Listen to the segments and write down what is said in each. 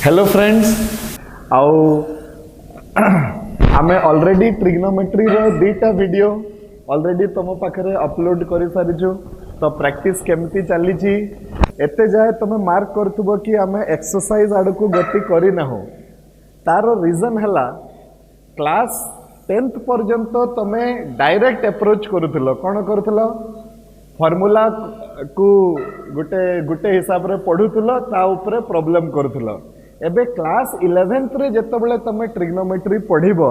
Hello friends आउ आमे already trigonometry रो दीटा video already तुम पाखे अपलोड कर सारिछु। तो प्रैक्टिस केमती चली एते जाए तुम मार्क करथुबो कि आमे एक्सरसाइज आड़ को गति करना हो। तार रीजन हैला क्लास 10th पर्यंत तुमे डायरेक्ट अप्रोच करुथिलो। कौन करुथिलो फॉर्मूला को गुटे गुटे हिसाब रे पढ़ुथिलो ता ऊपर प्रॉब्लम करुथिलो। एबे क्लास 11th रे जेतबेले तमे ट्रिग्नोमेट्री पढ़िबो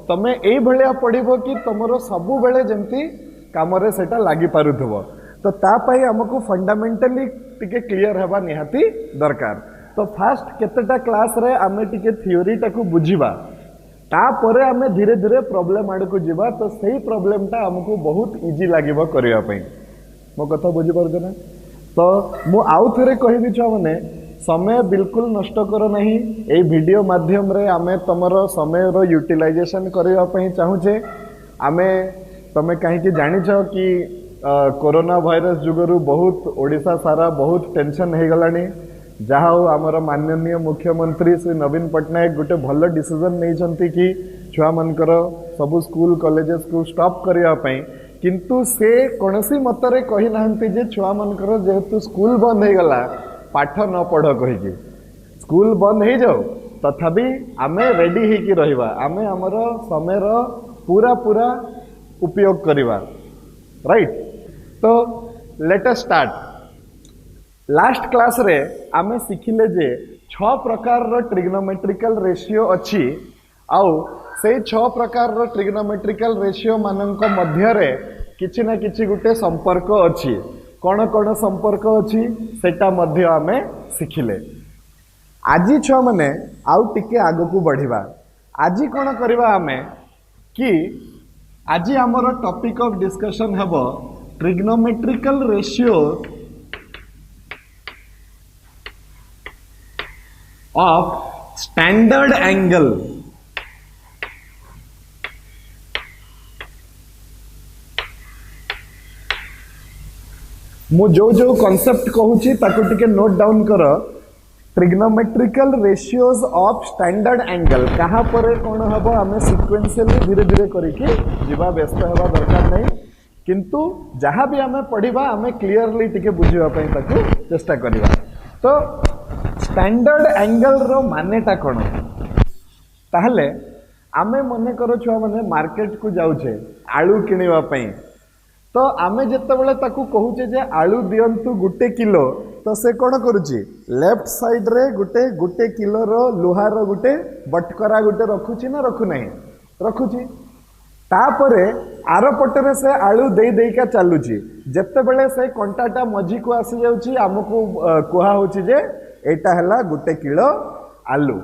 तमे एई भलिया पढ़िबो कि तमरो सबु बेले जेंती कामरे सेटा लागि पारुथबो। तो ता पई हमकु फंडामेंटली टिके क्लियर हेबा निहाती दरकार। तो फास्ट केतेटा क्लास रे आमे टिके थ्योरी टाकू बुझिबा तापरे आमे धीरे धीरे प्रॉब्लम आड़ को जीवा। तो सही प्रॉब्लम टा हमकु बहुत इजी लागिबो करिया पई। मो कथा बुझि पारछ ना। तो मु आउ थरे कहि दी छ माने समय बिल्कुल नष्ट करो नहीं। ए वीडियो माध्यम रे आमे तमरो समय रो यूटिलाइजेशन करिया पई चाहूछे। आमे तमे काहे कि जानि छ कि कोरोना वायरस जुगरु बहुत ओडिसा सारा बहुत टेंशन हे गलानी। जहा हो आमर माननीय मुख्यमंत्री श्री नवीन पट्टनायक गोटे भल डिसीजन नहीं चंती कि छुआ मनकर सबु स्कूल कॉलेजेस को स्टॉप करिया पई। किंतु से कोनसी मतरे कहि नाहंती जे छुआ मनकर जेहेतु स्कूल बंद हे गला पाठ न पढ़ कहि। स्कूल बंद हो जाओ तथापि आमे रेडी ही की रहिबा। आमे हमर समय रो पूरा पूरा उपयोग करिबा। राइट। तो late us start. Last class रे आमे सिखिले जे 6 प्रकार रो ट्रिग्नोमेट्रिकल रेशियो अछि। आउ से 6 प्रकार रो ट्रिग्नोमेट्रिकल रेशियो मानक मध्य रे किछि ना किछि गुटे संपर्क अछि। कौन कौन संपर्क अछि सेटा मध्य आमे सिखिले। आजी छुआ माने आउ टिके आगो को बढ़िबा। आजी कौन करिबा आमे कि आजी हमर टॉपिक ऑफ डिस्कशन हबो trigonometrical ratio of standard angle. मु जो जो कॉन्सेप्ट कहूची ताको टिके नोट डाउन कर। Trigonometrical ratios of standard angle कहा पर कौन हम आम सिक्वेंशियली धीरे धीरे करके जीवा व्यस्त हवा दरकार नहीं। किंतु जहाँ भी आम पढ़ा आम क्लीयरली टिके बुझापी ताको चेष्टा करवा। तो स्टैंडर्ड एंगल रो मानेटा कौन ताहले आमे मने करो छुआ माने मार्केट को जाऊे आलू किनिबा पई। तो आमे जेतेबेले ताकू कहूचे जे आलू दियंतु गुटे किलो तो से कौन करुची लेफ्ट साइड रे गुटे गुटे किलो रो लुहार गुटे बटकरा गुटे रखुची ना रखु नहीं रखुची। तापरे आर पटरे से आलू दे देका चालुची। जेतेबेले से कंटाटा मझी को आसी जाउची हमकु कुहा होची जे एटा हला गुटे किलो आलू।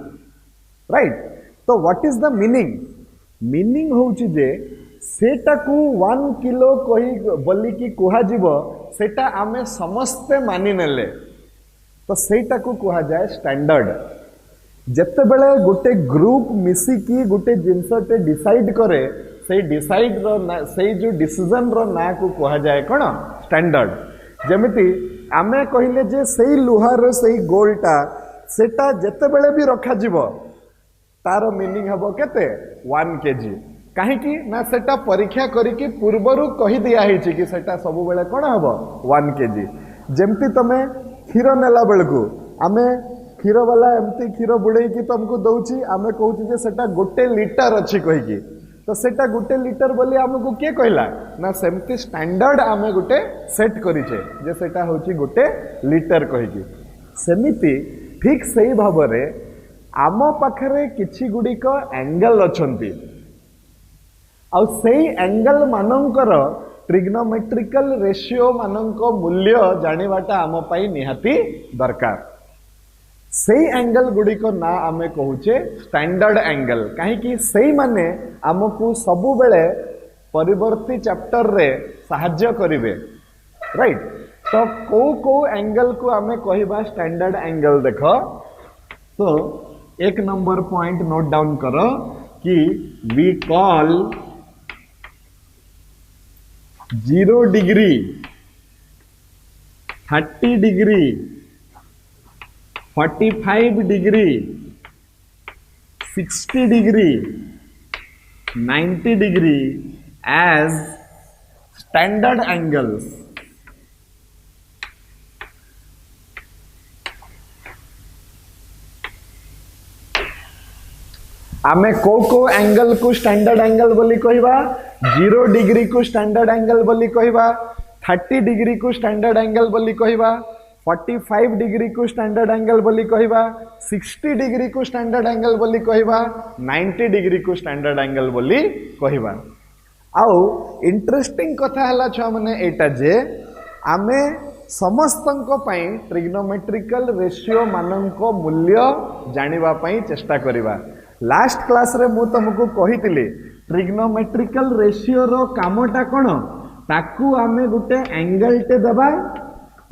राइट। तो what is the meaning? Meaning होची जे सेटा को 1 किलो कही बोली कि कुहा जीवो सेटा आमे समस्ते मानि नेले तो सेटा को कुहा जाए स्टैंडर्ड। जेते बेले गुटे ग्रुप मिसी की गुटे जिनसटे डिसाइड करे से डिसाइड रो से जो डिसीजन रो ना को कुहा जाए कोन स्टैंडर्ड। जेमिति आमे कहिले जे सेई लुहार सेई गोलटा सेटा जेते बेले भी रखा जीवो तार मीनिंग हबो केते 1 केजी। कहीं ना सेटा परीक्षा करिकी पूर्वरु कही दिया है कि सेटा सब बेले कौन हम 1 केजी। जमती तमे क्षीर नेला बेलू आमे क्षीर वाला एमती क्षीर बुड़े की तुमको दौची आमे कहूँ जे सेटा गोटे लीटर अच्छी कहीकि। तो सेटा गोटे लीटर बोली आमको किए कहला ना सेमती स्टैंडर्ड आमे गोटे सेट करिचे जे सेटा होची गोटे लीटर कहीकि। सेमिति ठीक सही भाव रे आम पाखरे किछि गुड़िक एंगल अछंती आउ सेई एंगल मानकर ट्रिग्नोमेट्रिकल रेशियो मानक मूल्य जानिबाटा आम पाई निहाती दरकार। सेई एंगल गुड़िक ना आमे कहूचे स्टैंडर्ड एंगल। कहीं सेई माने आमको सबु बेले परिवर्ती चैप्टर रे सहाय्य करिवे। राइट। तो को एंगल को आमे कहिबा स्टैंडर्ड एंगल देख। तो 1 नंबर पॉइंट नोट डाउन करो कि we call 0 degree 30 degree 45 degree 60 degree 90 degree as standard angles. आमे को एंगल को स्टैंडर्ड एंगल बोली कहवा 0 डिग्री को स्टैंडर्ड एंगल बोली कहवा 30 डिग्री को स्टैंडर्ड एंगल बोली कहवा 45 डिग्री को स्टैंडर्ड एंगल बोली कहवा 60 डिग्री को स्टैंडर्ड एंगल बोली कहवा 90 डिग्री को स्टैंडर्ड एंगल बोली कहवा। आउ इंटरेस्टिंग कथा हला छुआ माने एटा जे आमे समस्तंको पई ट्रिग्नोमेट्रिकल रेशियो मानंको मूल्य जानिबा पई चेष्टा करिबा। लास्ट क्लास रे मु तुमको कहितिली ट्रिग्नोमेट्रिकल रेशियो रो कामटा कोन ताकू आमे गुटे एंगल टे दबा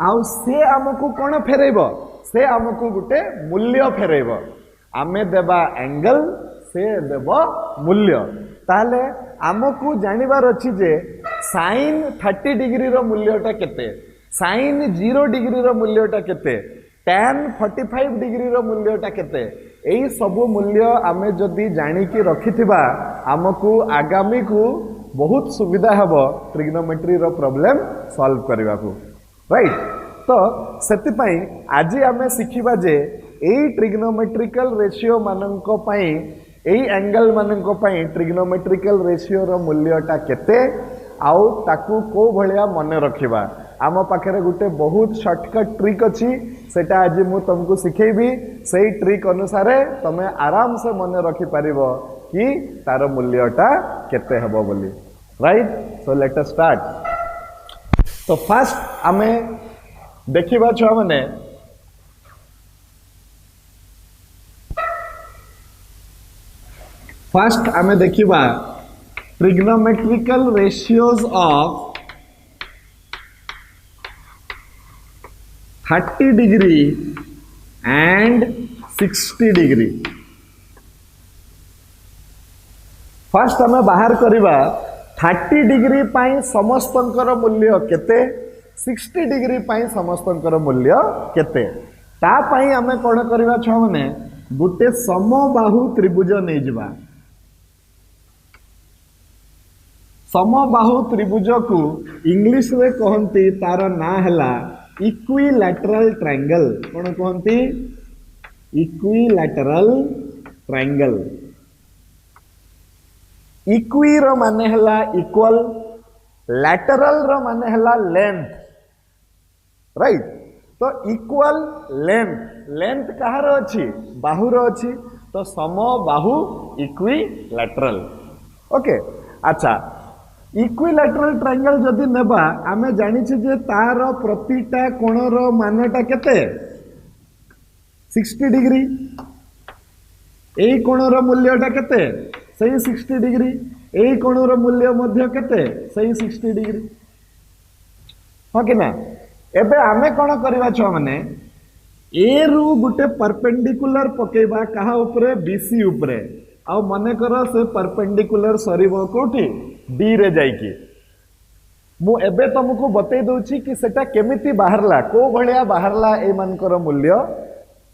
आउ से हमको कोन फेरेबो से हमको गुटे मूल्य फेरेबो आमे देबा एंगल से देबो मूल्य ताले आमको जानिबार अछि जे sin 30 डिग्री रो मूल्यटा केते sin 0 डिग्री रो मूल्यटा केते tan 45 डिग्री रो मूल्यटा केते एई सब मूल्य आमे जदि जानि कि रखिथिबा आमको आगामी को बहुत सुविधा हबो ट्रिग्नोमेट्री रो प्रॉब्लम सॉल्व करबा को राइट। तो सेति पई आज आमे सिखिबा जे एई ट्रिग्नोमेट्रिकल रेशियो मानंको पई एई एंगल मानंको पई ट्रिग्नोमेट्रिकल रेशियो रो मूल्यटा केते आउ ताकू को भलिया मने रखिबा आम पाखे गोटे बहुत शॉर्टकट ट्रिक अच्छी सेटा आज मु तुमको सिखेबी सही ट्रिक अनुसार तमे आराम से मने रखि पारिबो कि तार मूल्यटा केते हबो बोली राइट। सो लेट अस स्टार्ट। तो फर्स्ट आमे देखिबा छुआ माने फर्स्ट आमे देखिबा trigonometrical ratios of 30 degree and 60 degree. First हमें बाहर करिबा 30 डिग्री पाई समस्तंकर मूल्य केते 60 डिग्री पाई समस्तंकर मूल्य केते ता पाई हमें कोन करिबा छ माने गुटे समबाहु त्रिभुज नै जिबा। समबाहु त्रिभुज को इंग्लिश रे कहंती तार ना हला इक्विलैटरल ट्रायंगल। कौन कहती इक्विलैटरल ट्रायंगल। इक्वी रो माने हला इक्वल लैटरल रो माने हला लेंथ राइट। तो इक्वल लेंथ लेंथ कहार अछि बाहु रो अछि तो सम बाहु इक्विलैटरल ओके। अच्छा इक्विलैटरल ट्रायंगल जदि नेबा आमे जानि छी जे तार प्रतिटा कोण रो मानटा केते 60 डिग्री एई कोण रो मूल्यटा केते सही 60 डिग्री एई कोण रो मूल्य मध्य केते सही 60 डिग्री हो कि ना। एबे आमे कोन करबा छ माने ए रु गुटे परपेंडिकुलर पकेबा कहा ऊपरे बीसी ऊपरे आ मने करो से परपेंडिकुलर सरीबो कोठी डी रे जाइकी मु एबे तुमको बतई दउची कि सेटा केमिति बाहरला को भलिया बाहरला ए मानकर मूल्य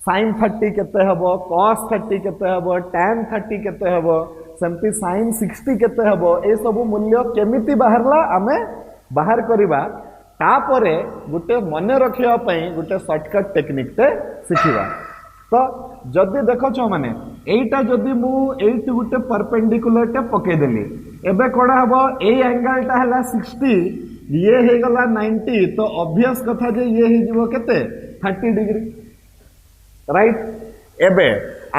sin 30 केते हबो cos 30 केते हबो tan 30 केते हबो सेमति sin 60 केते हबो ए सब मूल्य केमिति बाहरला आमे बाहर करिबा तापरे गुटे मने रखिया पई गुटे शॉर्टकट टेक्निक ते सिखिबा। तो जदि देखो छ माने एटा जदि मु एट गुटे परपेंडिकुलर टे पके देली एबे कोडा हबो ए एंगल टा हला 60 ये हे गला 90 तो ऑब्वियस कथा जे ये हे जिवो केते 30 डिग्री राइट। एबे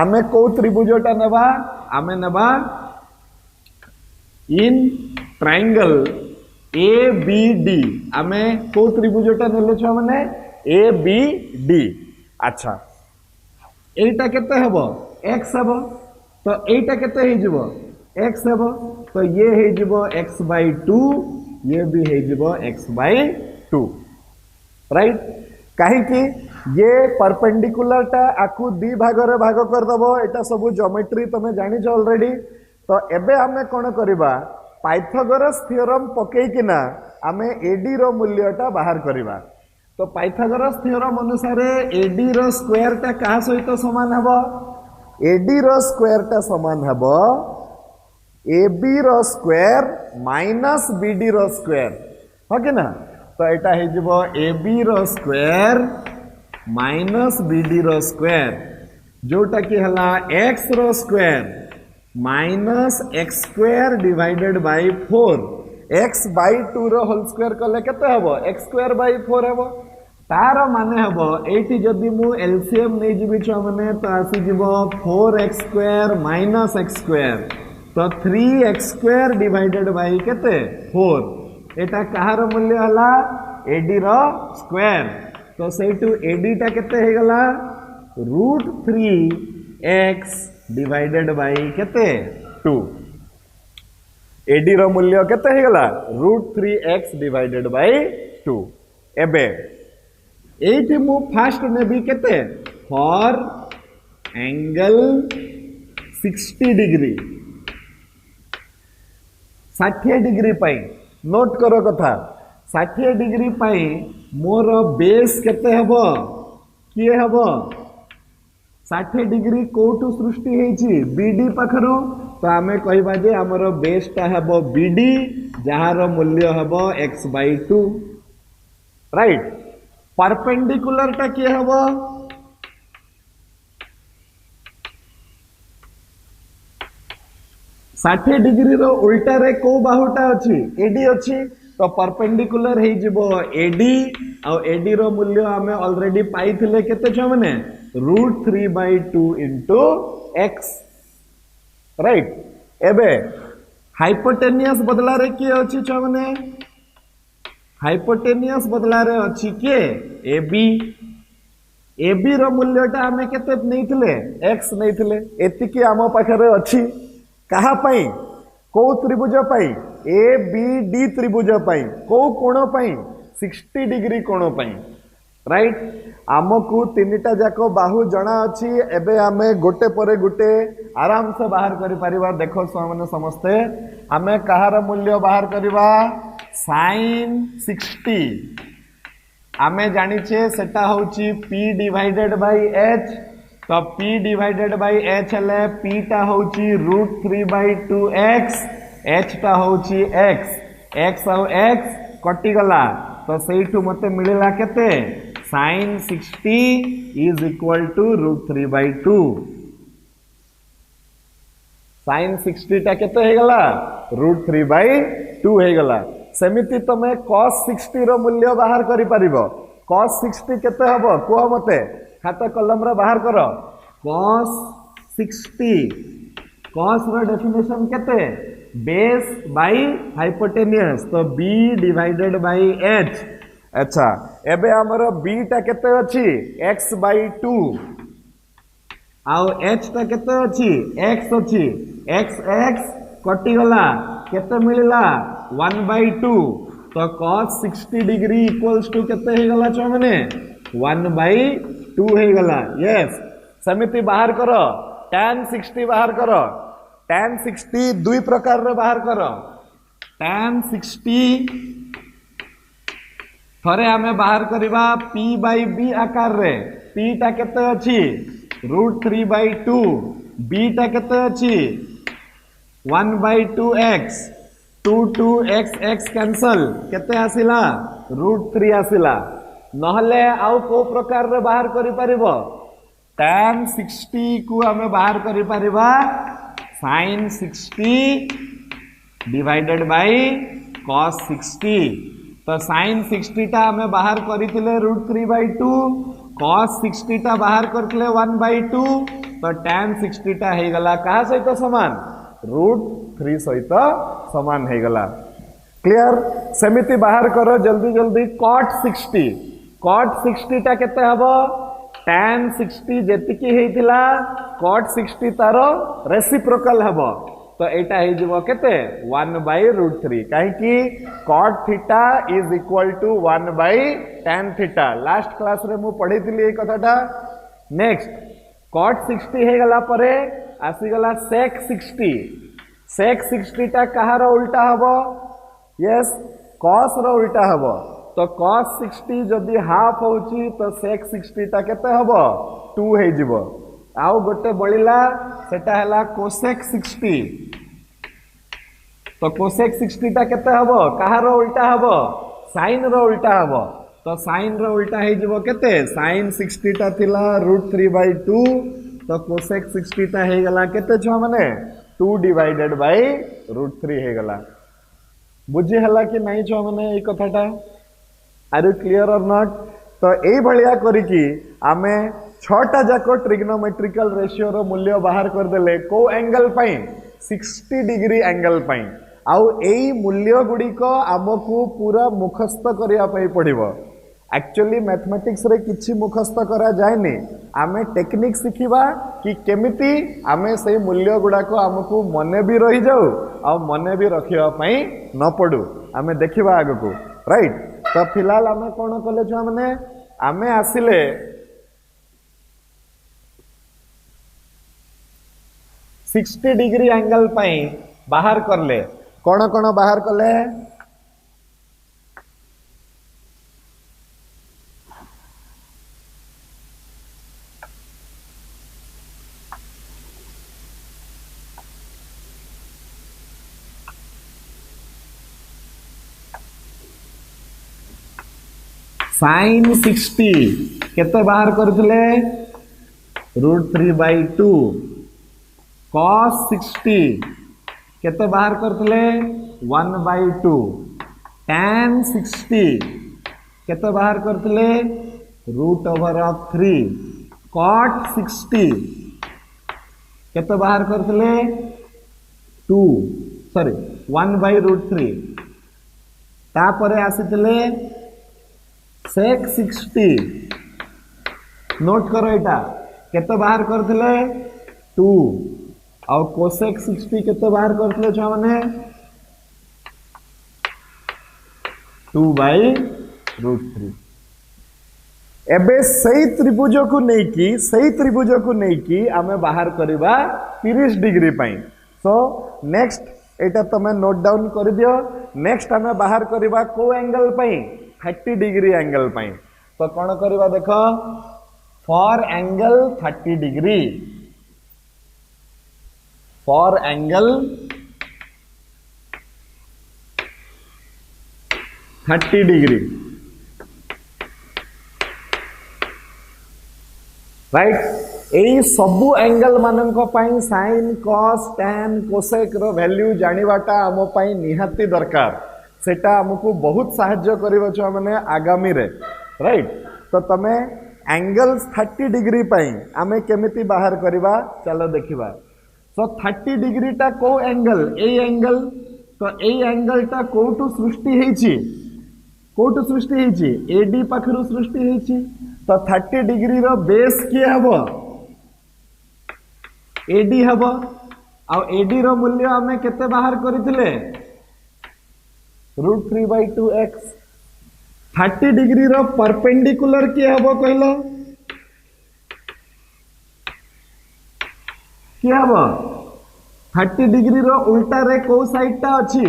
आमे को त्रिभुजटा नेबा आमे नेबा इन ट्रायंगल ABD आमे को त्रिभुजटा नेले छ माने ABD। अच्छा एटा केते हबो x हबो तो एटा केते हे जिवो x हबो तो ये हे जिवो x/2 ये भी हे जिवो x/2 राइट। काहे कि ये परपेंडिकुलर टा आकु दी भाग रे भाग कर दबो एटा सब ज्योमेट्री तमे जानि छ ऑलरेडी। तो एबे हमें कोन करबा पाइथागोरस थ्योरम पकेई किना हमें AD रो मूल्यटा बाहर करबा। तो पाइथागोरस थ्योरम अनुसार AD रो स्क्वायर टा का सहित समान हबो एडी रो स्क्वायर टा समान हबो एबी रो स्क्वायर माइनस बीडी रो स्क्वायर हो कि ना तो एटा हे जिवो एबी रो स्क्वायर माइनस बीडी रो स्क्वायर जोटा कि हला एक्स रो square minus x square divided by 4 x by 2 रो होल स्क्वायर कले केते हबो एक्स स्क्वायर बाय 4 हबो तार माने हबो एटी जदी मु एलसीएम नै जिबि छ माने तो आसी जिवो 4x square minus x square तो 3x स्क्वायर डिवाइडेड बाय केते 4 एटा कहार मूल्य हला एडी रो स्क्वायर तो सेटू एडी टा केते हे गला √3x डिवाइडेड बाय केते 2 एडी रो मूल्य केते हे गला √3x डिवाइडेड बाय 2 एबे एटी मु फास्ट नेबी केते for angle 60 degree 60 degree pi note करो कथा 60 डिग्री पाई मोर बेस केते हबो किए हबो 60 डिग्री कोठु सृष्टि हेची बीडी पाखरु तो आमे कहबा जे हमर बेस ता हबो बीडी जहार मूल्य हबो x/2 राइट परपेंडिकुलर टा किए हबो 60 डिग्री रो उल्टा रे को बाहुटा अछि एडी अछि तो परपेंडिकुलर हे जिवो एडी आ एडी रो मूल्य हमें ऑलरेडी पाइथिले केते छ माने √3/2 इनटू x राइट एबे हाइपोटेनियस बदला रे की अछि छ माने हाइपोटेनियस बदला रे अछि के एबी एबी रो मूल्यटा हमें केते नैथिले x नैथिले एतिकी आम पाखरे अछि कहा पाई को त्रिभुज पाई ए बी डी त्रिभुज पाई को कोण पाई 60 डिग्री कोण पाई राइट आमको तीनटा जाको बाहु जना अछि एबे आमे गोटे परे गोटे आराम से बाहर करि परिबा देखो माने समस्ते आमे कहार मूल्य बाहर करिबा sin 60 आमे जानि छे सेटा होची p डिवाइडेड बाय h तो p डिवाइडेड बाय h हले p टा होची √3/2x h टा होची x और x कटि गला तो सेठु मते मिलिला केते sin 60 is equal to √3/2 sin 60 टा केते हे गला √3/2 हे गला सेमिति तमे cos 60 रो मूल्य बाहर करि परिबो cos 60 केते हबो को मते खाता कलम रे बाहर करो cos 60 cos रो डेफिनेशन केते बेस बाय हाइपोटेनियस तो b डिवाइडेड बाय h अच्छा एबे हमरो b टा केते अछि x/2 आउ h टा केते अछि x अछि x कटि गला केते मिलिला 1/2 तो cos 60 डिग्री इक्वल्स टू केते हे गला छ माने 1/2 हे गला यस समिति बाहर करो tan 60 बाहर करो tan 60 दुई प्रकार रे बाहर करो tan 60 थरे हमें बाहर करिबा p/b आकार रे p टा केते अछि √3/2 b टा केते अछि 1/2x 2x कैंसल केते आसिला √3 आसिला नहले आउ को प्रकार रे बाहर करि परिबो tan 60 को हमें बाहर करि परिबा sin 60 डिवाइडेड बाय cos 60 तो sin 60 टा हमें बाहर करिथिले √3/2 cos 60 टा बाहर करथिले 1/2 तो tan 60 टा हे गला कहा सहित समान √3 सहित समान हे गला क्लियर सेमिति बाहर करो जल्दी जल्दी cot 60 टा केते हबो tan 60 जेतिकी हेतिला cot 60 तारो रेसिप्रोकल हबो तो एटा हे जिवो केते 1/√3 काहे कि cot theta is equal to 1/tan theta last class रे मु पढिथिली ए कथाटा नेक्स्ट cot 60 हे गला परे आसी गला sec 60 टा कहार उल्टा हबो यस cos रो उल्टा हबो तो cos 60 जदि हाफ होची तो sec 60 टा केते हबो 2 हे जिवो आउ गोटे बलिला सेटा हला कोसेक 60। तो कोसेक 60 टा केते हबो कहार उल्टा हबो साइन रो उल्टा हबो। तो साइन रो उल्टा हे जिवो केते साइन 60 टा थिला √3/2 तो कोसेक 60 टा हे गला केते छ माने 2 डिवाइडेड बाय √3 हे गला। बुझी हला कि नहीं छ माने ए कथाटा आर यू क्लियर और नॉट। तो ए भलिया करिकी आमे छटा जाको ट्रिग्नोमेट्रिकल रेशियो रो मूल्य बाहर कर देले को एंगल पई 60 डिग्री एंगल पई आउ एई मूल्य गुडी को आमको पूरा मुखस्त करिया पई पड़िबो। एक्चुअली मैथमेटिक्स रे किछि मुखस्त करा जायनी आमे टेक्निक सिखिबा कि केमिति आमे से मूल्य गुडा को आमको मने भी रही जाऊ आ मने भी रखिया पई न पडू आमे देखिबा आगो को राइट। तो फिलहाल आमे कोन कले छ माने आमे आसिले 60 डिग्री एंगल पई बाहर करले कौन कौन बाहर कले साइन 60 केते बाहर करथिले √3/2 cos 60 केते बाहर करथिले 1/2 tan 60 केते बाहर करथिले √3 cot 60 केते बाहर करथिले 1/√3 तापरे आसीथिले sec 60 नोट करो एटा केते बाहर करथिले 2 और कोसेक 60 केते बाहर करथिले छ माने 2/√3। एबे सही त्रिभुज को नेकी आमे बाहर करिबा 30 डिग्री पई। सो नेक्स्ट एटा तमे नोट डाउन कर दियो। नेक्स्ट आमे बाहर करिबा को एंगल पई 30 डिग्री एंगल पई। तो कौन करिबा देखो for angle 30 degree for angle 30 degree right. एई सबु एंगल माननको पई साइन कॉस टैन कोसेक रो वैल्यू जानिबाटा आमो पई निहाती दरकार। सेटा हमको बहुत साहाय्य करिवो छ माने आगामी रे राइट। तो तमे एंगल्स 30 डिग्री पई आमे केमिति बाहर करिबा चलो देखिबा। सो 30 डिग्री टा को एंगल ए एंगल तो ए एंगल टा कोटू सृष्टि हेछि एडी पाखरु सृष्टि हेछि। तो 30 डिग्री रो बेस के हबो एडी हबो आ एडी रो मूल्य आमे केते बाहर करिथिले √3/2x। 30 डिग्री रो परपेंडिकुलर के हबो कहलो के हबो 30 डिग्री रो उल्टा रे को साइड टा अछि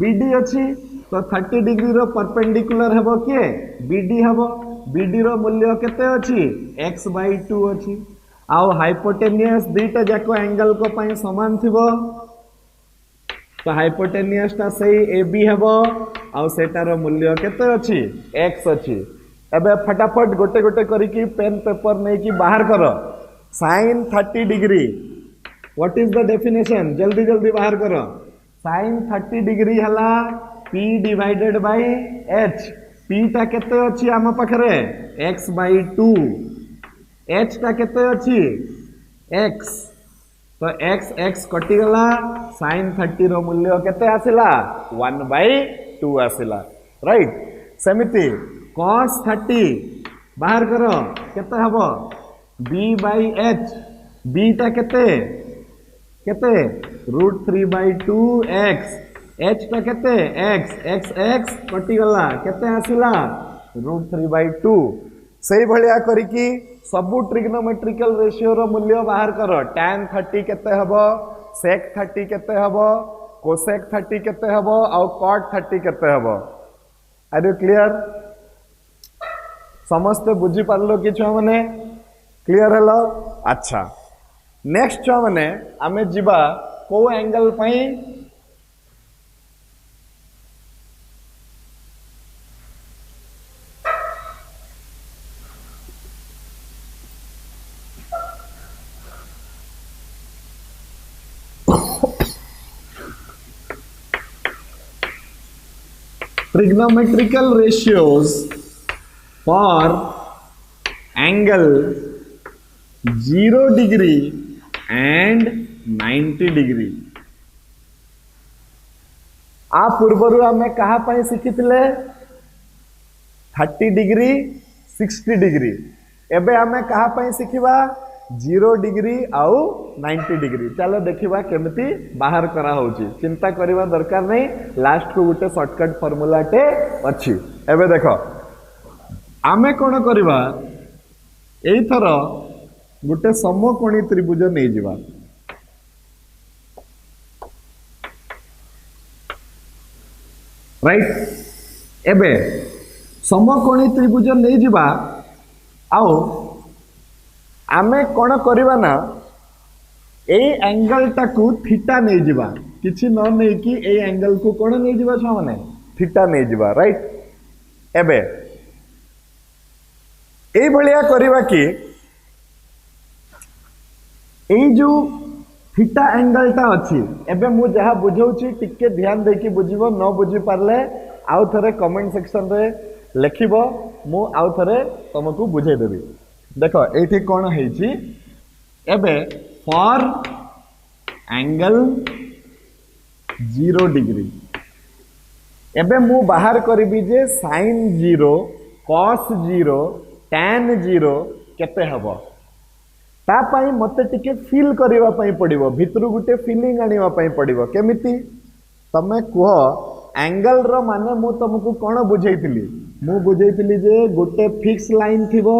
बीडी अछि। तो 30 डिग्री रो परपेंडिकुलर हबो के बीडी हबो। बीडी रो मूल्य केते अछि x/2 अछि। आउ हाइपोटेनियस दीटा जाको एंगल को पई समान थिबो। तो हाइपोटेनियस टा सही AB हेबो आउ सेटार मूल्य केते अछि x अछि। एबे फटाफट गोटे गोटे करिकी पेन पेपर नै कि बाहर करो sin 30 degree what is the definition जल्दी जल्दी बाहर करो। sin 30 डिग्री हला p/h p टा केते अछि आम पाखरे x/2 h टा केते अछि x। तो x कटि गला sin 30 रो मूल्य केते आसिला 1/2 आसिला राइट। सेमिति cos 30 बाहर करो केते हबो b/h b टा केते √3/2x h टा केते x कटि गला केते आसिला √3/2। सही भलिया करिकी सबु ट्रिग्नोमेट्रिकल रेशियो रो मूल्य बाहर करो। tan 30 केते हबो sec 30 केते हबो cosec 30 केते हबो और cot 30 केते हबो। आर यू क्लियर समस्त बुझी पारलो कि छुआ माने क्लियर हेलो। अच्छा नेक्स्ट छुआ माने आमे जिबा को एंगल पई trigonometrical ratios for angle 0 degree and 90 degree आ पूर्वरु आमे कहा पाई शिखिथिले 30 डिग्री 60 डिग्री एबे आमे कहा पाई शिखिबा 0 डिग्री आउ 90 डिग्री चलो देखिबा केमती बाहर करा होची चिंता करिबा दरकार नहीं लास्ट को गुटे शॉर्टकट फार्मूला टे अछि एबे देखो आमे कोन करिबा एई थर गुटे समकोणी त्रिभुज नै जिबा राइट एबे समकोणी त्रिभुज नै जिबा आउ आमे कौन करिबा ना ए एंगल टाकू थीटा नहीं जिबा किछि न नहीं कि ए एंगल को कौन नहीं जिबा छ माने थीटा नहीं जिबा राइट एबे ए भलिया करिबा कि ए जो थीटा एंगल टा अछि एबे मु जहा बुझौछि टिके ध्यान देकी बुझिबो न बुझी पारले आउ थरे कमेंट सेक्शन रे लिखिबो मु आउ थरे तुमको बुझे देबी देखो एठी कौन है एबे फॉर एंगल 0 डिग्री एबे मु बाहर करिबी जे sin 0 cos 0 tan 0 केते हबो ता पई मते टिके फील करिवा पई पड़िबो भितरु गुटे फीलिंग आनिवा पई पड़िबो केमिति तमे कुह एंगल रो माने मु तुमको कोन बुझैतिली मु बुझैतिली जे गुटे फिक्स लाइन थिबो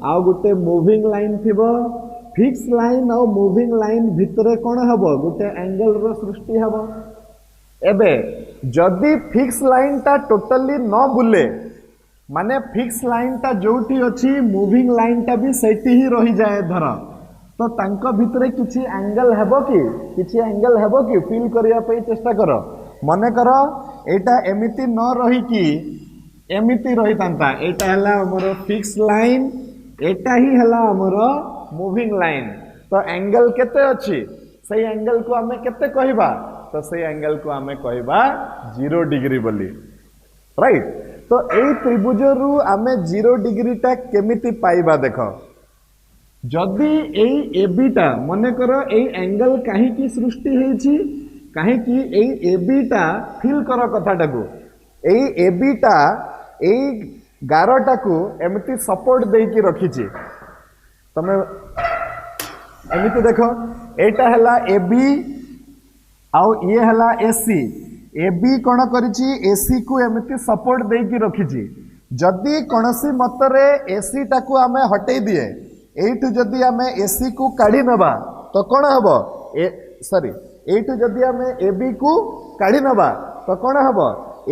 आउ गुटे मूविंग लाइन थिबो फिक्स लाइन और मूविंग लाइन भितरे कोन हबो गुटे एंगल रो सृष्टि हबो एबे जदी फिक्स लाइन ता टोटली न बुले माने फिक्स लाइन ता जोठी अछि मूविंग लाइन ता भी सेठी ही रही जाए धर तो तांको भितरे किछि एंगल हबो कि फील करिया पई चेष्टा करो मने करो एटा एमिति न रही कि एमिति रही तांता एटा हला हमरो फिक्स लाइन एटा ही हला हमरो मूविंग लाइन तो एंगल केते अछि सही एंगल को हमें केते कहिबा तो सही एंगल को हमें कहिबा 0 डिग्री बोली राइट तो ए त्रिभुज रु हमें 0 डिग्री टा केमिति पाइबा देखो जदी ए एबी टा मने करो ए एंगल काहे की सृष्टि हेछि काहे की ए एबी टा फील करो कथाटा को ए एबी टा ए गारटा को एमिति सपोर्ट देकी रखिछि तमे एमिति देखो एटा हला एबी आउ ये हला एसी एबी कोन करिछि एसी को एमिति सपोर्ट देकी रखिछि जदी कोनसी मतरे एसी टा को हमें हटै दिए एठु जदी हमें एसी को काढी नबा तो कोन हबो सॉरी एठु जदी हमें एबी को काढी नबा तो कोन हबो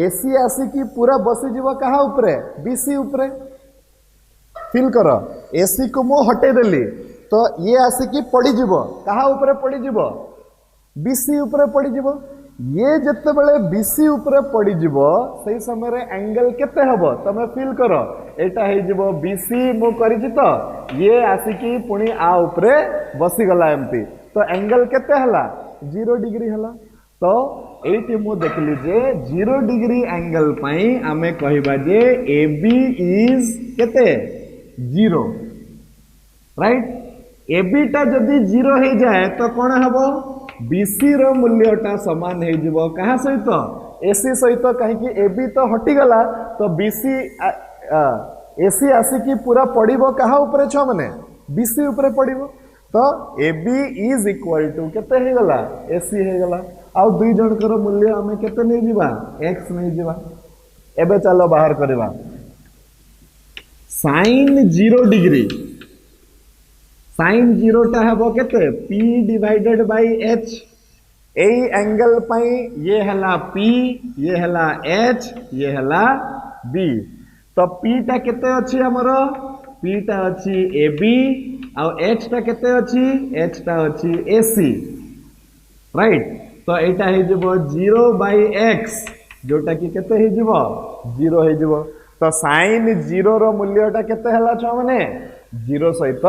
एसी आसिकी पूरा बसी जीव कहा उपरे बीसी उपरे फील करो एसी को मु हटे देली तो ये आसिकी पड़ी जीव कहा उपरे पड़ी जीव बीसी उपरे पड़ी जीव ये जत्ते बेले बीसी उपरे पड़ी जीव सही समय रे एंगल केते हबो तमे फील करो एटा हे जीव बीसी मु करिछि तो ये आसिकी पुनी आ उपरे बसी गला एमती तो एंगल केते हला 0 डिग्री हला तो एटी मु देखली जे 0 डिग्री एंगल पाई आमे कहिबा जे AB इज केते 0 राइट AB टा जदी 0 हे जाए तो कोन हबो BC रो मूल्यटा समान हे जिवो कहा सहित AC सहित काहे कि AB तो हटी गला तो BC AC आसी की पूरा पड़िबो कहा ऊपर छ माने BC ऊपर पड़िबो तो AB इज इक्वल टू केते हे गला AC हे गला आउ दुई जनकर मूल्य हमें केते नहीं जीवा x नहीं जीवा एबे चलो बाहर करबा sin 0 डिग्री sin 0 टा हबो केते p divided by h A angle pi ये हला p ये हला h ये हला b तो p टा केते अछि हमरो P टा अछि AB आउ H टा केते अछि H टा अछि AC राइट तो एटा हे जबो 0/x जोटा कि केते हे जबो 0 हे जबो तो sin 0 रो मूल्य टा केते हला छ माने 0 सहित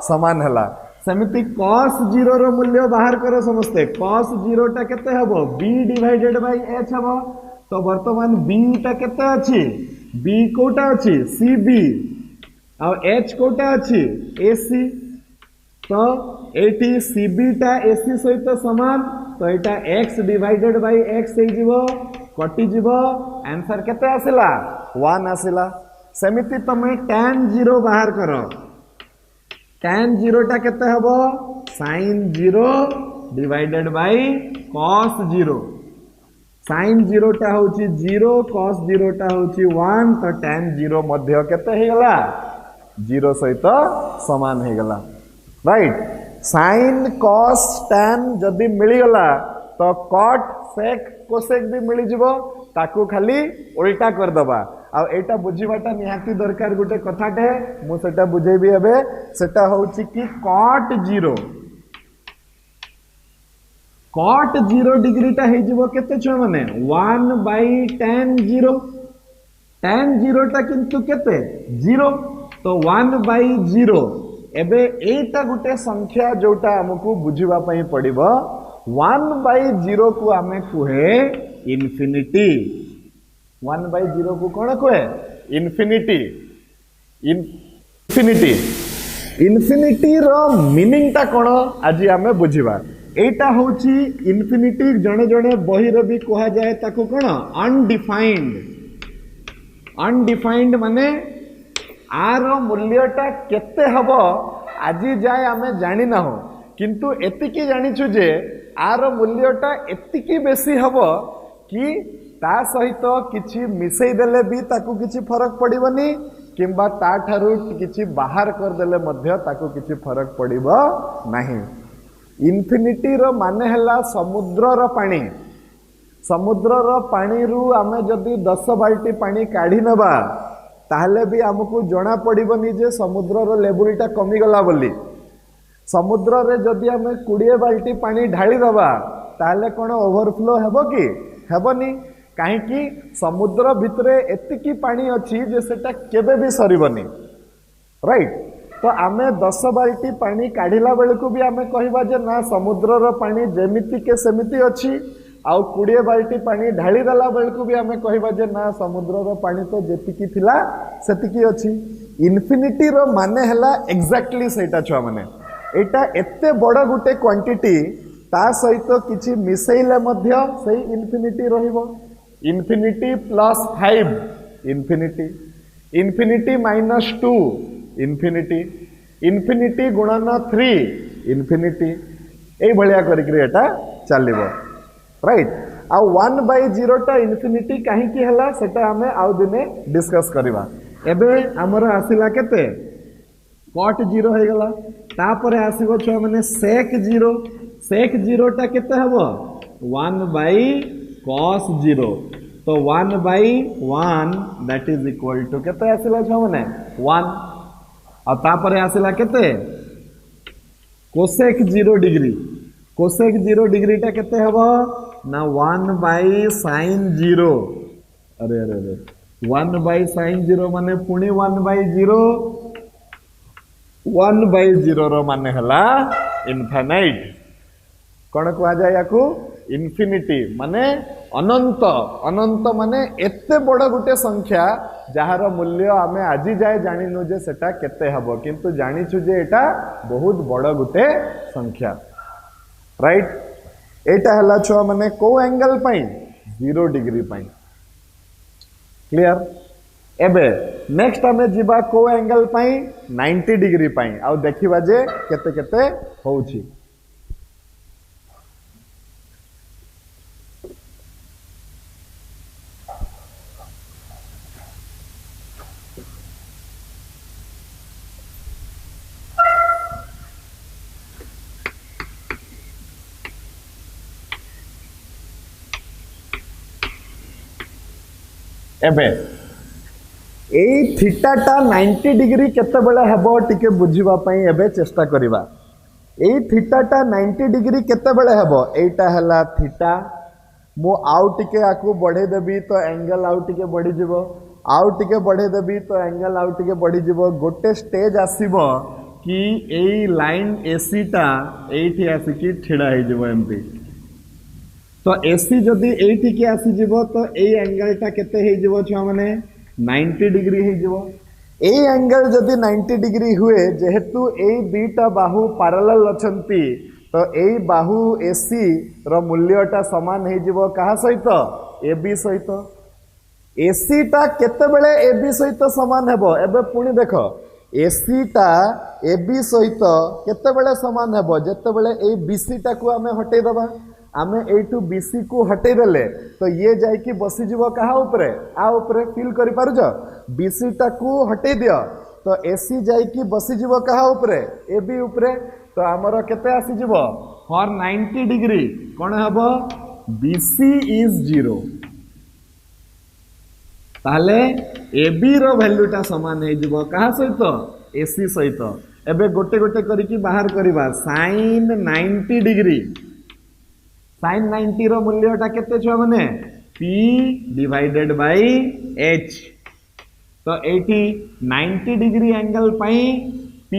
समान हला सेमिति cos 0 रो मूल्य बाहर करो समस्ते cos 0 टा केते हबो b/h हबो तो वर्तमान b टा केते अछि b कोटा अछि cb आ h कोटा अछि ac तो एटी cb टा ac सहित समान तो एटा x/x हे जीवो कटि जीवो आंसर केते आसिला 1 आसिला सेमिति तमे tan 0 बाहर करो tan 0 टा केते हबो sin 0 divided by cos 0 sin 0 टा होची 0 cos 0 टा होची 1 तो tan 0 मध्य केते हे गला 0 सहित समान हे गला राइट sin cos tan जदि मिली गला तो cot sec cosec भी मिली जिवो ताकू खाली उल्टा कर दबा आ एटा बुझीबाटा निहाती दरकार गुटे कथाटे मु सेटा बुझेबी एबे सेटा होउची कि cot 0 डिग्री टा हे जिवो केते छ माने 1/tan 0 tan 0 टा किंतु केते 0 तो 1/0 एबे एटा गुटे संख्या जोटा हमकु बुझिबा पई पड़िबो 1/0 को आमे कुहे इन्फिनिटी 1/0 को कोन कुहे इन्फिनिटी इन्फिनिटी रो मीनिंग ता कोन आज आमे बुझिबा एटा होची इन्फिनिटी जणे जणे बही रे भी कहा जाए ताको कोन अनडिफाइंड माने आर मूल्यटा केते हबो आजी जाए आमे जानि ना हो किंतु एतिकी जानिछु जे आर मूल्यटा एतिकी बेसी हबो कि ता सहित किछि मिसई देले भी ताकू किछि फरक पड़िबनी किंबा ता ठारू किछि बाहर कर देले मध्य ताकू किछि फरक पड़िबो नाही इन्फिनिटी रो माने हला समुद्र रो पानी रु आमे जदी 10 बाल्टी पानी काढी नबा ताहले भी हमको जना पड़िबनी जे समुद्र रो लेवलटा कमी गला बोली समुद्र रे जदी हमें 20 बाल्टी पानी ढाली दबा ताहले कोन ओवरफ्लो हेबो कि हेबनी काहे कि समुद्र भितरे एतिकी पानी अछि जे सेटा केबे भी सरीबनी राइट तो आमे 10 बाल्टी पानी काढिला बेलकु भी आमे कहिबा जे ना समुद्र रो पानी जेमिति के सेमिति अछि आउ 20 बाल्टी पानी ढाली दला बेलकु भी आमे कहिबा जे ना समुद्र रो पानी तो जेतिकी थिला सेतिकी अछि इन्फिनिटी रो माने हला एग्जैक्टली सेटा छुआ माने एटा एते बड़ गुटे क्वांटिटी ता सहित किछि मिसेइले मध्य सही इन्फिनिटी रहिबो infinity plus 5 infinity minus 2 infinity गुणन 3 इन्फिनिटी ए भलिया करिकरी एटा चलिबो राइट आ 1/0 टा इन्फिनिटी काहे की हला सेटा हमें आउ दिने डिस्कस करबा एबे हमर आसिला केते cot 0 हे गला तापरे आसीबो छ माने sec 0 टा केते हबो 1/cos 0 तो 1/1 दैट इज इक्वल टू केते आसिला छ माने 1 आ तापरे आसिला केते cosec 0 डिग्री टा केते हबो ना 1/sin 0 अरे 1/sin 0 माने पुणी 1/0 रो माने हला इनफाइनाइट कोन को आ जाय याकू इन्फिनिटी माने अनंत माने एते बड़ गुटे संख्या जहार मूल्य आमे आजी जाय जानिनु जे सेटा केते हबो किंतु जानिछु जे एटा बहुत बड़ गुटे संख्या राइट एटा हला छुआ माने को angle pi 0 degree pi clear एबे नेक्स्ट हमें जीवा को एंगल पाई 90 डिग्री पाई आ देखिबा जे केते केते होउची एबे एई थीटाटा 90 डिग्री केते बेले हेबो टिके बुझिबा पई एबे चेष्टा करिबा। एई थीटाटा 90 डिग्री केते बेले हेबो एटा हला थीटा मु आउ टिके आकु बढ़े देबी तो एंगल आउ टिके बढ़ी जिवो आउ टिके बढ़े देबी तो एंगल आउ टिके बढ़ी जिवो गोटे स्टेज आसीबो कि एई लाइन एसी टा एठी आसी ठिड़ा हे जिवो एमपी तो एसी जदि एठी की आसी जिवो तो एई एंगल टा केते हे जिवो छुआ माने 90 डिग्री हे जिवो एई एंगल जदि 90 डिग्री हुए जेहेतु एई बीटा बाहु पैरेलल अछंती तो एई बाहु एसी रो मूल्यटा समान हे जिवो कहा सहित एबी सहित एसी टा केते बेले एबी सहित समान हेबो एबे पुणी देखो एसी टा एबी सहित केते बेले समान हेबो जेते बेले एई बीसी टा को हमें हटै दबा आमे एठू बीसी को हटै देले तो ये जाय कि बसी जीवो कहा ऊपरे आ ऊपरे फील करि पारुजो बीसी टा को हटै दियो तो एसी जाय कि बसी जीवो कहा ऊपरे एबी ऊपरे तो हमरो केते आसी जीवो फॉर 90 डिग्री कोन हबो बीसी इज 0 ताले एबी रो वैल्यूटा समान हे जीवो कहा सहित एसी सहित एबे गोटे गोटे करी कि बाहर करबा sin 90 डिग्री sin 90 रो मूल्यटा केते छ माने p डिवाइडेड बाय h तो एठी 90 डिग्री एंगल पई p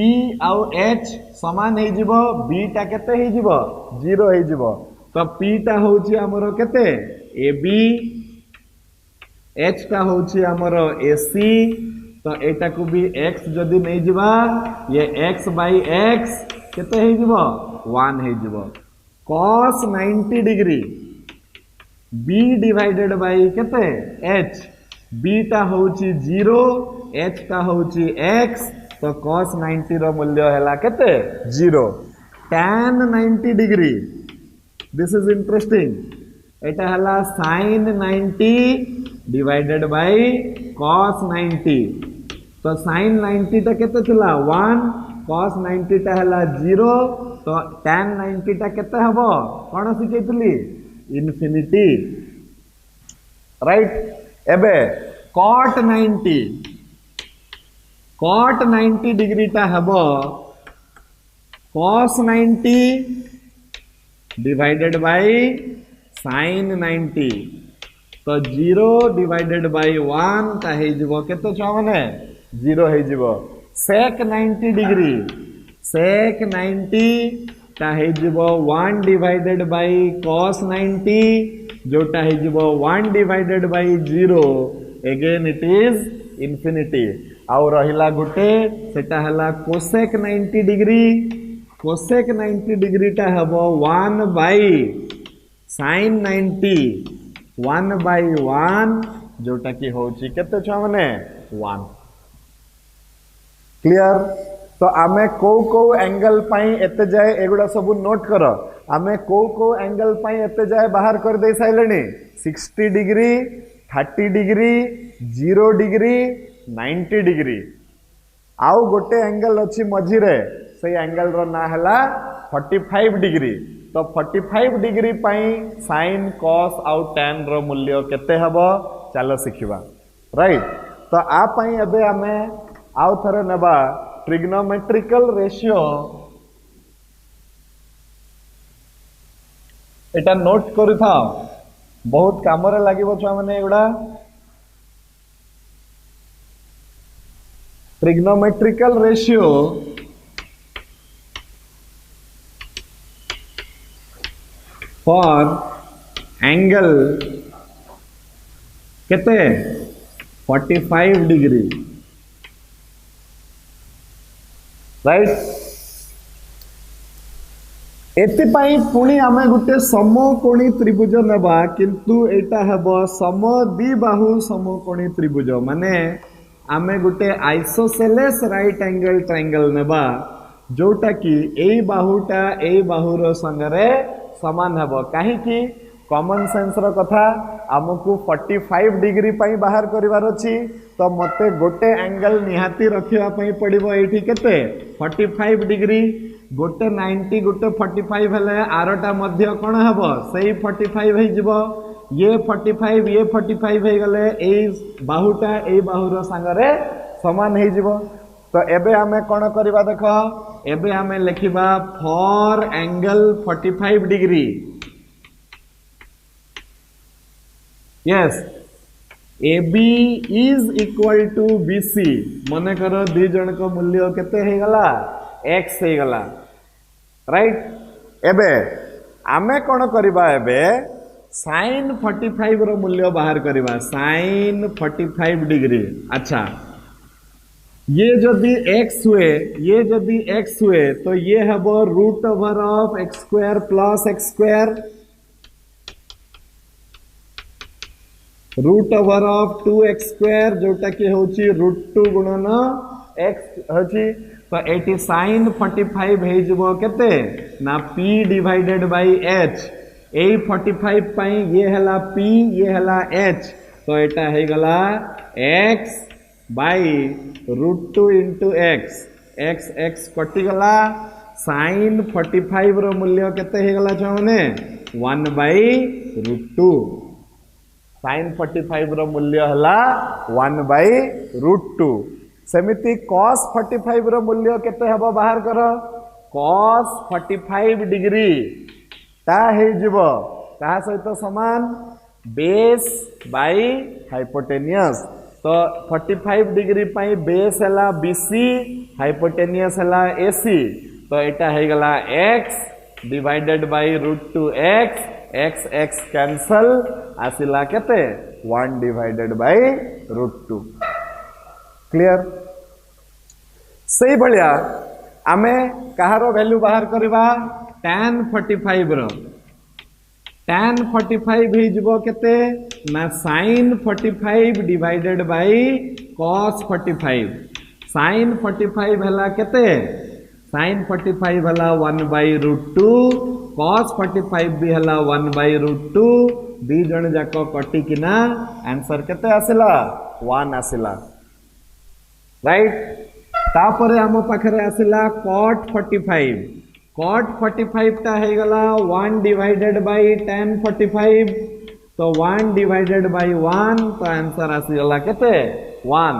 आउ h समान हे जिवो b टा केते हे जिवो 0 हे जिवो तो p टा होची हमरो केते ab h टा होची हमरो ac तो एटा को भी x जदी नै जिबा ये x बाय x केते हे जिवो 1 हे जिवो cos 90 degree b divided by केते h b टा होची 0 h टा होची x तो cos 90 रो मूल्य हैला केते 0 tan 90 degree this is interesting एटा हैला sin 90 डिवाइडेड बाय cos 90 तो sin 90 टा केते थिला 1 cos 90 टा हैला 0 तो tan 90 टा केते हबो कोन सिकेतली इन्फिनिटी राइट एबे cot 90 डिग्री टा हबो cos 90 डिवाइडेड बाय sin 90 तो 0 डिवाइडेड बाय 1 ता हे जिवो केते छ माने 0 हे जिवो sec 90 डिग्री sec 90 ता हे जिवो 1 डिवाइडेड बाय cos 90 जोटा हे जिवो 1 divided by 0 again it is infinity आउ रहिला गुटे सेटा हला cosec 90 डिग्री cosec 90 डिग्री ता हबो 1 बाय sin 90 1 बाय 1 जोटा की होची केते छ माने 1 क्लियर तो आमे को एंगल पाई एते जाए एगुडा सब नोट करो आमे को एंगल पाई एते जाए बाहर कर दे साइलेनी 60 डिग्री 30 डिग्री 0 डिग्री 90 डिग्री आउ गोटे एंगल अच्छी मझी रे से एंगल रो ना हला 45 डिग्री तो 45 डिग्री पाई sin cos आउ tan रो मूल्य केते हबो चलो सिखिबा राइट तो आ पाई एबे आमे आउ थरे नेबा ट्रिग्नोमेट्रिकल रेशियो एटा नोट करि था बहुत काम रे लागिबो छ माने एगुडा ट्रिग्नोमेट्रिकल रेशियो फॉर एंगल केते 45 डिग्री राइट एतिपाई पुणी आमे गुटे समकोणी त्रिभुज नेबा किंतु एटा हेबो समद्विबाहु समकोणी त्रिभुज माने आमे गुटे आइसोसेलेस राइट एंगल ट्रायंगल नेबा जोटा कि एई बाहुटा एई बाहुर संगरे समान हेबो काहे कि कॉमन सेंस रो कथा आमको 45 डिग्री पाई बाहर करिवार अछि तो मते गोटे एंगल निहाती रखिया पाई पड़िबो एठी केते 45 डिग्री गोटे 90 गोटे 45 हेले आरटा मध्य कोन हेबो सेही 45 हे जिवो ये 45 ये 45 हो गले ए बाहुटा ए बाहुर सांगरे समान हो जिवो। तो एबे हमें कौन करवा देख एबे हमें लिखिबा for angle 45 degree yes AB is equal to BC मन कर दी जन को मूल्य केते हो गला x हो गला राइट। एबे आमे कौन करवा एबे sin 45 रो मूल्य बाहर करवा sin 45 डिग्री। अच्छा ये जदि x हुए ये जदि x हुए तो ये हबो root over of x square plus x square root over of 2x square जोटा कि होची रूट 2 गुणन x होची। तो एटी sin 45 हे जबो केते ना p डिवाइडेड बाय h ए 45 पाई ये हला p ये हला h तो एटा हे गला x by root 2 into x x x कटि गला sin 45 रो मूल्य केते हे गला छने 1 बाय रूट 2 sin 45 रो मूल्य हला 1 बाय रूट 2। सेमिति cos 45 रो मूल्य केते हबो बाहर करो cos 45 डिग्री ता हे जिवो ता सहित समान बेस बाय हाइपोटेनियस। तो 45 डिग्री पाई बेस हला BC हाइपोटेनियस हला AC तो एटा हे गला x divided by root 2x x x cancel आसिला केते 1 डिवाइडेड बाय रूट 2 क्लियर। सही भलिया आमे कहारो वैल्यू बाहर करबा tan 45 रो tan 45 ही जबो केते ना sin 45 divided by cos 45 sin 45 हला केते sin 45 हला 1 बाय रूट 2 cos 45 भी हला 1 बाय रूट 2 दी जण जाको कटि किना आंसर केते आसिला 1 आसिला राइट। तापरे हम पाखरे आसिला cot 45 ता हे गला 1 डिवाइडेड बाय tan 45 तो 1 डिवाइडेड बाय 1 तो आंसर आसी गला केते 1।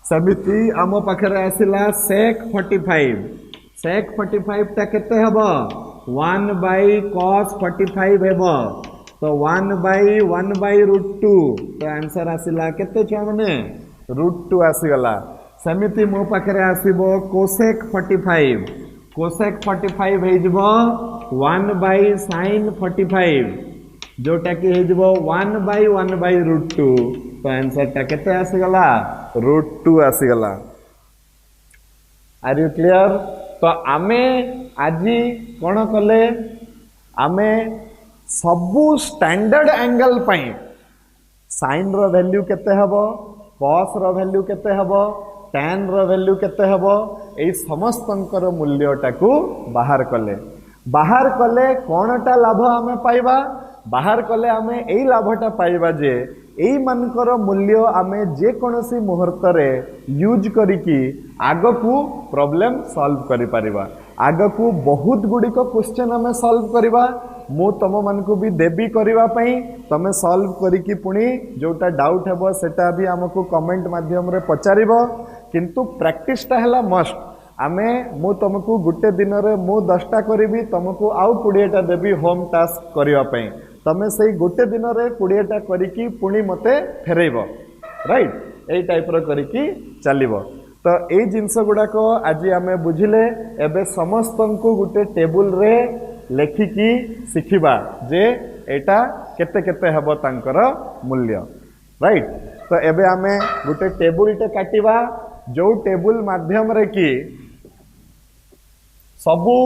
समिति हम पाखरे आसिला sec 45 ता केते हबो 1 बाय cos 45 हेबो तो 1 बाय रूट 2 तो आंसर आसिला केते छमने रूट 2 आसी गला। समिति मो पाखरे आसीबो cosec 45 हे जबो 1 बाय sin 45 जोटा कि हे जबो 1 बाय रूट 2 तो आंसर ता केते आसी गला रूट 2 आसी गला। Are you clear. तो आमे आजी कौन कले आमे सबू स्टैंडर्ड एंगल पाई साइन रो वैल्यू केते हबो cos रो वैल्यू केते हबो tan रो वैल्यू केते हबो ए समस्तंकर मूल्यटा को बाहर कले कोनटा लाभ आमे पाइबा बाहर कले आमे एई लाभटा पाइबा जे एई मानकर मूल्य आमे जे कोनोसी मुहूर्त रे यूज करिकी आगो को प्रॉब्लम सॉल्व करि परिबा आगो को बहुत गुडी को क्वेश्चन आमे सॉल्व करिबा मु तम मन को भी देबी करिबा पई तमे सॉल्व करिकी पुनी जोटा डाउट हेबो सेटा भी हमको कमेंट माध्यम रे पचारिबो किंतु प्रैक्टिस ता हला मस्ट आमे मु तुमको गुटे दिन रे मु 10टा करिबी तुमको आउ 20टा देबी होम टास्क करिवा पई तमे सही गुटे दिन रे 20टा करिकी पुनी मते फेरेइबो राइट एई टाइप रो करिकी चलिबो। तो एई जिंस गुडा को आज आमे बुझिले एबे समस्तंको गुटे टेबुल रे लेखिकी सिखिबा जे एटा केते केते हबो तांकर मूल्य राइट। तो एबे आमे गुटे टेबुल टे काटिबा जो टेबुल माध्यम रे की सबू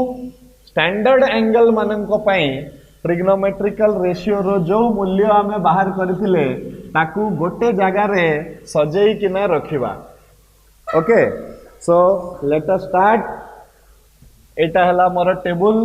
स्टैंडर्ड एंगल माननको पई ट्रिग्नोमेट्रिकल रेशियो रो जो मूल्य आमे बाहर करथिले ताकू गोटे जगह रे सजेई किना रखिबा। Okay so let us start. एटा हला मोर टेबुल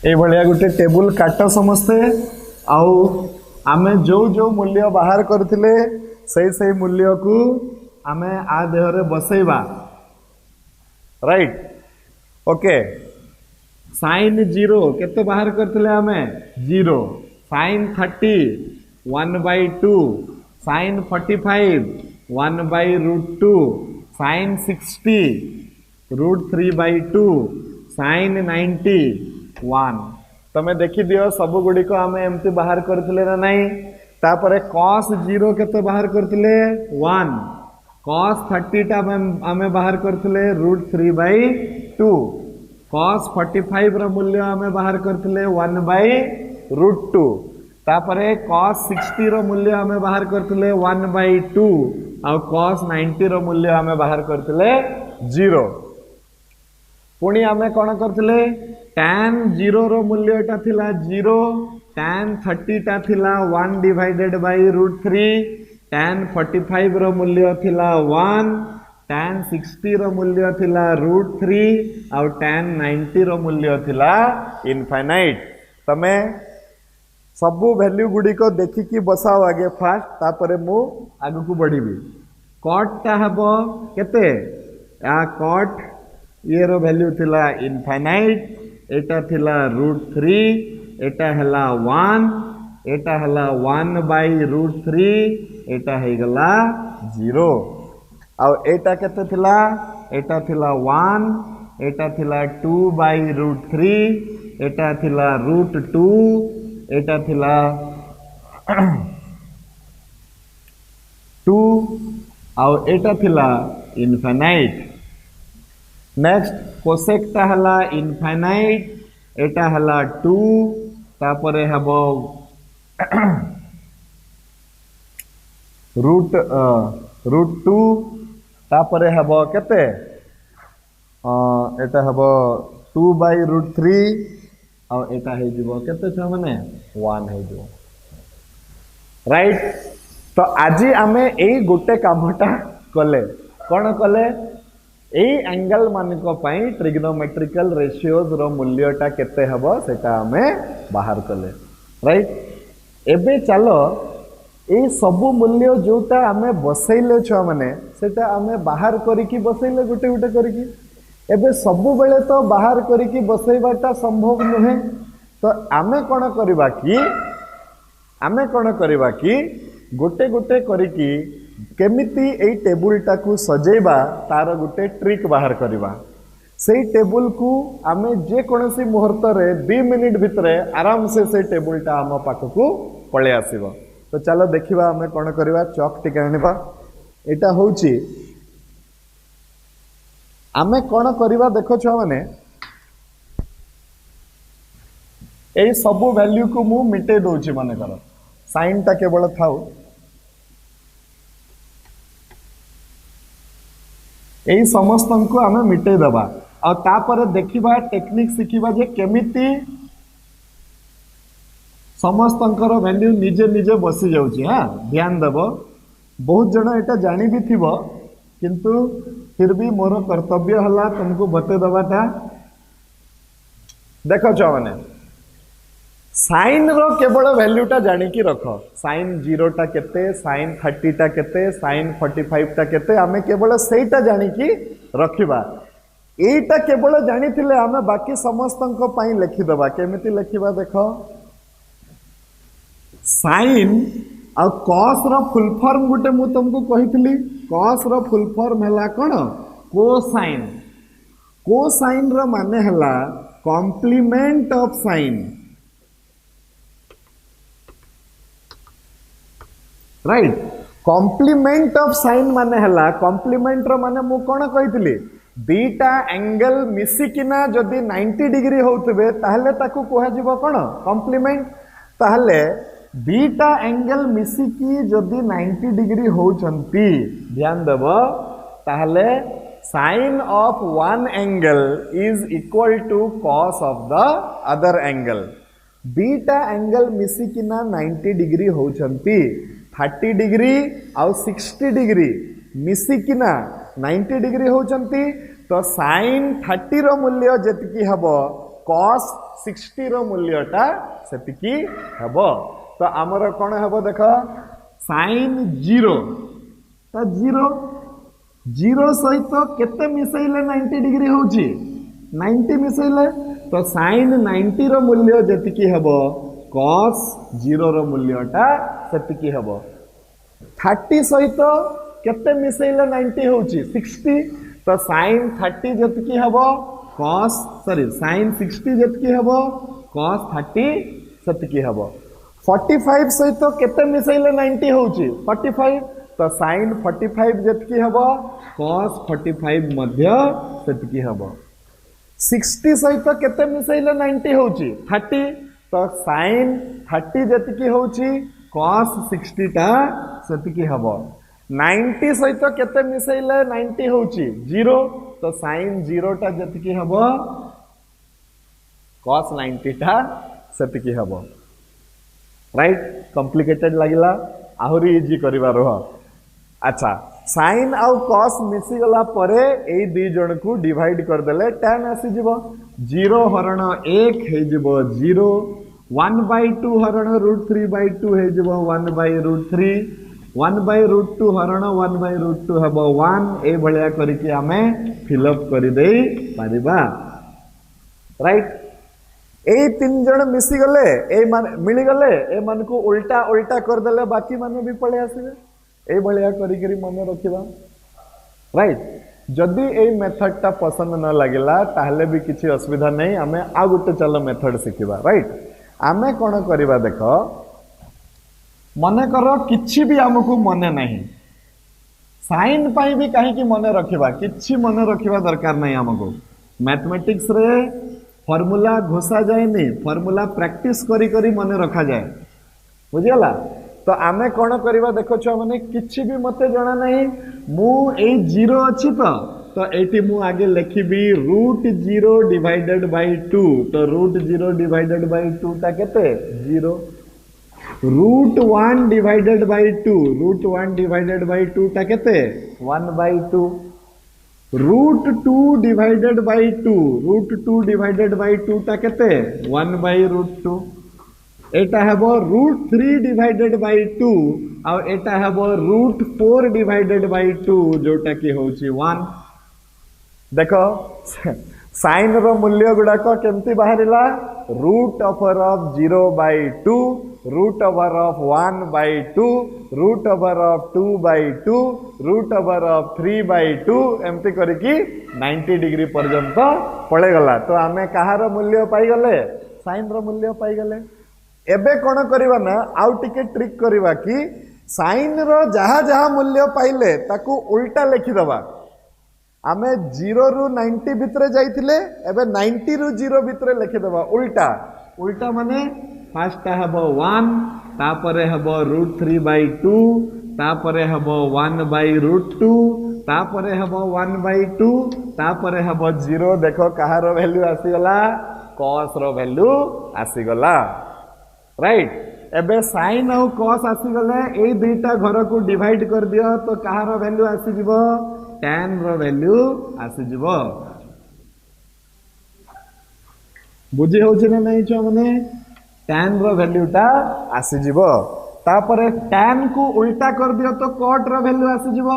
ए भलिया गोटे टेबुल काट समस्ते आउ आमे जो जो मूल्य बाहर करथिले सही मूल्य को आमे आ देहरे बसैबा राइट ओके साइन 0 केते बाहर करथिले आमे 0 साइन 30 1/2 साइन 45 1/√2 साइन 60 √3/2 साइन 90 1 तमे देखि दियो सब गुडी को आमे एमती बाहर करथिले ना नहीं तापरे cos 0 केते बाहर करथिले 1 cos 30 टा आमे बाहर करथिले √3/2 cos 45 रो मूल्य आमे बाहर करथिले 1/√2 तापरे cos 60 रो मूल्य आमे बाहर करथिले 1/2 आ cos 90 रो मूल्य आमे बाहर करथिले 0 पुणी आमे कोन करथिले tan 0 रो मूल्य एटा थिला 0 tan 30 टा थिला 1/√3 tan 45 रो मूल्य थिला 1 tan 60 रो मूल्य थिला √3 और tan 90 रो मूल्य थिला इनफाइनाइट तमे सबु वैल्यू गुडी को देखि कि बसाओ आगे फास्ट तापरे मु आगु को बढ़ीबी cot ता हबो केते आ cot ये रो वैल्यू थिला इनफाइनाइट एटा थिला √3 एटा हला 1 एटा हला 1/√3 एटा हे गला 0 आ एटा केते थिला एटा थिला 1 एटा थिला 2/√3 एटा थिला √2 एटा थिला 2 आ एटा थिला इनफाइनाइट नेक्स्ट कोसेक ता हला इनफाइनाइट एटा हला 2 तापरे हबो √2 तापरे हबो केते एटा हबो 2/√3 आ एटा हे जिवो केते छ माने 1 हे जिवो राइट तो आजी आमे एई गोटे कामटा कले कोन कले एई एंगल मानक पई ट्रिग्नोमेट्रिकल रेशियोज रो मूल्यटा केते हबो सेटा आमे बाहर कले राइट एबे चलो एई सबु मूल्य जोटा आमे बसैले छ माने सेटा आमे बाहर करी कि बसैले गोटे गोटे करी कि एबे सबु बेले तो बाहर करी कि बसैबाटा संभव नहे तो आमे कोन करबा कि गोटे गोटे करी कि केमिति एई टेबुल टाकू सजेबा तार गोटे ट्रिक बाहर करबा सेई टेबुल को आमे जे कोनोसी मुहूर्त रे 2 मिनिट भितरे आराम से टेबुल टा हम पाखकू पळे आसीबो तो चलो देखिबा आमे कोन करबा चॉक टिके आनिबा एटा होउची आमे कोन करबा देखो छ माने एई सबु वैल्यू को मु मिटे दोची माने कर साइन टा केवल थाउ एई समस्त को आमे मिटे दबा और तापर देखिबा टेक्निक सिखिबा जे केमिति समस्त वैल्यू निजे निजे बसी जाउची हां ध्यान देबो बहुत जण एटा जानि भी थिबो किंतु फिर भी मोर कर्तव्य हला तुमको बते दबाटा देखो छ माने साइन रो केवल वैल्यू टा जानि कि रखो साइन 0 टा केते साइन 30 टा केते साइन 45 टा केते आमे केवल सेटा जानि कि रखिबा एटा केवल जानि थिले आमे बाकी समस्तन को पई लिखि दबा केमिति लिखिबा देखो साइन आ cos रो फुल फॉर्म गुटे मु तुमको कहितली cos रो फुल फॉर्म हला कोन कोसाइन रो माने हला complement of sine right complement of sine माने हला कॉम्प्लीमेंट रो माने मु कोन कहितली बीटा एंगल मिसिकिना जदि 90 डिग्री होतबे ताहले ताकू कोहा जिवो कोन कॉम्प्लीमेंट ताहले बीटा एंगल मिसिकी जदि 90 डिग्री होचंती ध्यान देबो ताहले sine of one angle is equal to cos of the other angle beta angle मिसिकिना 90 डिग्री होचंती 30 डिग्री आउ 60 डिग्री मिसिकिना 90 डिग्री होचंती तो साइन 30 रो मूल्य जतकी हबो cos 60 रो मूल्यटा सेतिकी हबो तो आमर कोन हबो देख sin 0 तो 0 सहित केते मिसैले 90 डिग्री होउची 90 मिसैले तो sin 90 रो मूल्य जेतिकी हबो cos 0 रो मूल्यटा सेतिकी हबो 30 सहित केते मिसैले 90 होउची 60 तो sin 30 जेतिकी हबो cos sin 60 जेतिकी हबो cos 30 सेतिकी हबो 45 सहित केते मिसैले 90 होउची 45 तो sin 45 जेतिकी हबो cos 45 मध्य सेतिकी हबो 60 सहित केते मिसैले 90 होउची 30 तो sin 30 जेतिकी होउची cos 60 टा सेतिकी हबो 90 सहित केते मिसैले 90 होउची 0 तो sin 0 टा जेतिकी हबो cos 90 टा सेतिकी हबो राइट कॉम्प्लिकेटेड लागिला आहुरी इजी करिवा रह अच्छा sin आउ cos मिसी गला परे एई दुई जण को डिवाइड कर देले tan आसी जिवो 0 हरण 1 हे जिवो 0 1/2 हरण √3/2 हे जिवो 1/√3 1/√2 हरण 1/√2 हबो 1 ए भलिया करिके आमे फिल अप करि देई पारिबा राइट ए तीन जण मिसी गले ए मान मिली गले ए मान को उल्टा उल्टा कर देले बाकी माने भी पळे आसीबे ए भलिया करि करि मन रखिबा राइट जदि ए मेथड टा पसंद न लागिला ताहले भी किछि असुविधा नै आमे आ गुटे चलो मेथड सिखिबा राइट आमे कोन करिबा देखो मने करो किछि भी हमकु मने नहीं साइन पाई भी कहीं की मने रखिबा किछि मने रखिबा दरकार नहीं हमकु मैथमेटिक्स रे फॉर्मूला घोषा जाए नहीं फॉर्मूला प्रैक्टिस करी करी मने रखा जाए बुझियला तो आमे कोन करिबा देखो छ माने किछि भी मते जणा नहीं मु ए 0 अछि तो एटी मु आगे लिखिबी √0 डिवाइडेड बाय 2 तो √0 डिवाइडेड बाय 2 ता केते 0 √1 डिवाइडेड बाय 2 √1 डिवाइडेड बाय 2 ता केते 1/2 √2 डिवाइडेड बाय 2 √2 डिवाइडेड बाय 2 ता केते 1/√2 एटा हेबो √3 डिवाइडेड बाय 2 आ एटा हेबो √4 डिवाइडेड बाय 2 जोटा की होची 1 देखो साइन रो मूल्य गुडा को केमती बाहरिला √0/2 √1/2 √2/2 √3/2 एमती करके 90 डिग्री पर्यंत पळे गला तो आमे कहार मूल्य पाई गले साइन रो मूल्य पाई गले एबे कोन करबा ना आउ टिके ट्रिक करबा कि साइन रो जहा जहा मूल्य पाइले ताकू उल्टा लिखि दबा आमे 0 रु 90 भितरे जाइथिले एबे 90 रु 0 भितरे लिखि दबा उल्टा उल्टा माने फर्स्ट हबो 1 तापरे हबो √3/2 तापरे हबो 1/√2 तापरे हबो 1/2 तापरे हबो 0 देखो कहार वैल्यू आसी गला cos रो वैल्यू आसी गला राइट एबे sin और cos आसी गले ए दुईटा घर को डिवाइड कर दियो तो कहार वैल्यू आसी जिवो tan रो वैल्यू आसी जिवो बुझी होछि ना नहीं छ माने tan रो वैल्यू टा आसी जिवो तापरे tan को उल्टा कर दियो तो cot रो वैल्यू आसी जिवो